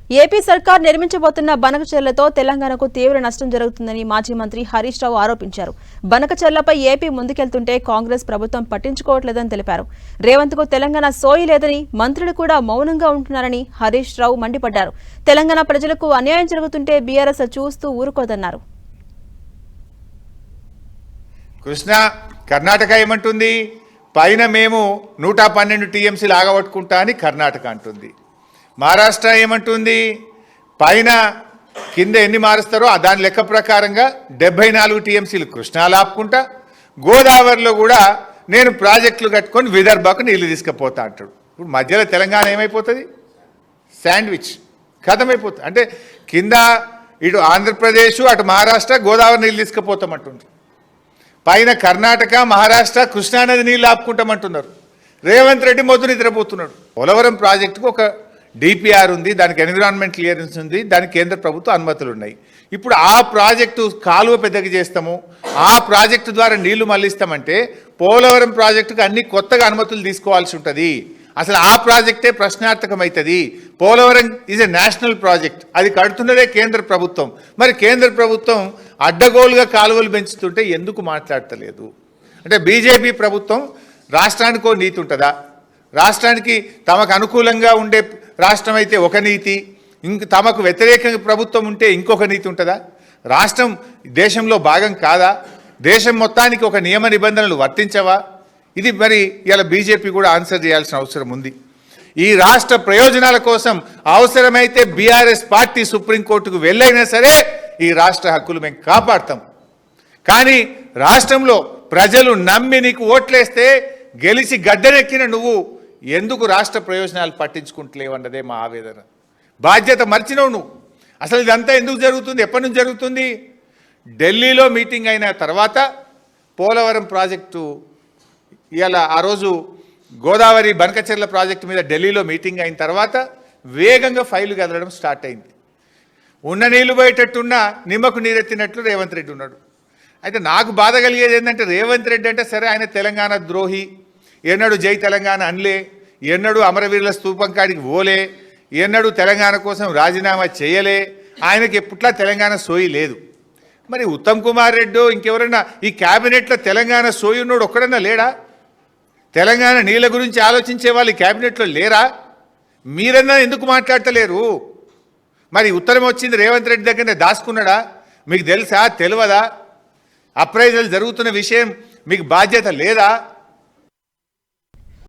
AP సర్కార్ నిర్మించబోతున్న బనకచెర్లతో తెలంగాణకు తీవ్ర నష్టం జరుగుతుందని మాజీ మంత్రి హరీష్ రావు ఆరోపించారు. బనకచెర్లపై ఏపీ ముందుకెళ్తుంటే కాంగ్రెస్ ప్రభుత్వం పట్టించుకోవట్లేదని తెలిపారు. రేవంత్ కు తెలంగాణ సోయి లేదని, మంత్రులు కూడా మౌనంగా ఉంటున్నారని హరీష్ రావు మండిపడ్డారు. తెలంగాణ ప్రజలకు అన్యాయం జరుగుతుంటే బీఆర్ఎస్ చూస్తూ ఊరుకోదన్నారు. కృష్ణ కర్ణాటక ఏమంటుంది? పైన మేము 112 టీఎంసీలు ఆగబట్టుకుంటా అని కర్ణాటక అంటుంది. మహారాష్ట్ర ఏమంటుంది? పైన కింద ఎన్ని మారుస్తారో దాని లెక్క ప్రకారంగా 74 టీఎంసీలు కృష్ణాలు ఆపుకుంటా, గోదావరిలో కూడా నేను ప్రాజెక్టులు కట్టుకొని విదర్భకు నీళ్లు తీసుకుపోతా అంటాడు. ఇప్పుడు మధ్యలో తెలంగాణ ఏమైపోతుంది? శాండ్విచ్ ఖతమైపోతుంది. అంటే కింద ఇటు ఆంధ్రప్రదేశ్, అటు మహారాష్ట్ర గోదావరి నీళ్ళు తీసుకుపోతామంటుంది. పైన కర్ణాటక, మహారాష్ట్ర కృష్ణానది నీళ్ళు ఆపుకుంటామంటున్నారు. రేవంత్ రెడ్డి మొద్దు నిద్రపోతున్నాడు. పోలవరం ప్రాజెక్టుకు ఒక డిపిఆర్ ఉంది, దానికి ఎన్విరాన్మెంట్ క్లియరెన్స్ ఉంది, దానికి కేంద్ర ప్రభుత్వ అనుమతులు ఉన్నాయి. ఇప్పుడు ఆ ప్రాజెక్టు కాలువ పెద్దగా చేస్తాము, ఆ ప్రాజెక్టు ద్వారా నీళ్లు మళ్లిస్తామంటే పోలవరం ప్రాజెక్టుకు అన్ని కొత్తగా అనుమతులు తీసుకోవాల్సి ఉంటుంది. అసలు ఆ ప్రాజెక్టే ప్రశ్నార్థకమవుతుంది. Polavaram is a national project, అది కడుతున్నదే కేంద్ర ప్రభుత్వం. మరి కేంద్ర ప్రభుత్వం అడ్డగోలుగా కాలువలు పెంచుతుంటే ఎందుకు మాట్లాడతలేదు? అంటే బీజేపీ ప్రభుత్వం రాష్ట్రానికో నీతి ఉంటుందా? రాష్ట్రానికి తమకు అనుకూలంగా ఉండే రాష్ట్రం అయితే ఒక నీతి, తమకు వ్యతిరేకంగా ప్రభుత్వం ఉంటే ఇంకొక నీతి ఉంటుందా? రాష్ట్రం దేశంలో భాగం కాదా? దేశం మొత్తానికి ఒక నియమ నిబంధనలు వర్తించవా? ఇది మరి ఇలా బీజేపీ కూడా ఆన్సర్ చేయాల్సిన అవసరం ఉంది. ఈ రాష్ట్ర ప్రయోజనాల కోసం అవసరమైతే బీఆర్ఎస్ పార్టీ సుప్రీంకోర్టుకు వెళ్ళైనా సరే ఈ రాష్ట్ర హక్కులు మేము కాపాడతాం. కానీ రాష్ట్రంలో ప్రజలు నమ్మి నీకు ఓట్లేస్తే గెలిచి గడ్డనెక్కిన నువ్వు ఎందుకు రాష్ట్ర ప్రయోజనాలు పట్టించుకుంటలేవన్నదే మా ఆవేదన. బాధ్యత మర్చినవు నువ్వు. అసలు ఇదంతా ఎందుకు జరుగుతుంది? ఎప్పటి నుంచి జరుగుతుంది? ఢిల్లీలో మీటింగ్ అయిన తర్వాత పోలవరం ప్రాజెక్టు ఇవాళ ఆ రోజు గోదావరి బనకచెర్ల ప్రాజెక్టు మీద ఢిల్లీలో మీటింగ్ అయిన తర్వాత వేగంగా ఫైలు కదలడం స్టార్ట్ అయింది. ఉన్న నీళ్లు పోయేటట్టున్న నిమ్మకు నీరెత్తినట్లు రేవంత్ రెడ్డి ఉన్నాడు. అయితే నాకు బాధ కలిగేది ఏంటంటే రేవంత్ రెడ్డి అంటే సరే ఆయన తెలంగాణ ద్రోహి, ఎన్నడూ జై తెలంగాణ అనలే, ఎన్నడూ అమరవీరుల స్తూపం కాడికి పోలే, ఎన్నడూ తెలంగాణ కోసం రాజీనామా చేయలే, ఆయనకి ఎప్పుట్లా తెలంగాణ సోయి లేదు. మరి ఉత్తమ్ కుమార్ రెడ్డి ఇంకెవరన్నా ఈ క్యాబినెట్లో తెలంగాణ సోయి ఉన్నాడు ఒక్కడన్నా లేడా? తెలంగాణ నీళ్ళ గురించి ఆలోచించే వాళ్ళు ఈ క్యాబినెట్లో లేరా? మీరన్నా ఎందుకు మాట్లాడతలేరు? మరి ఉత్తరం వచ్చింది రేవంత్ రెడ్డి దగ్గరనే దాచుకున్నాడా? మీకు తెలుసా? తెలియదా? అప్రైజల్ జరుగుతున్న విషయం మీకు బాధ్యత లేదా?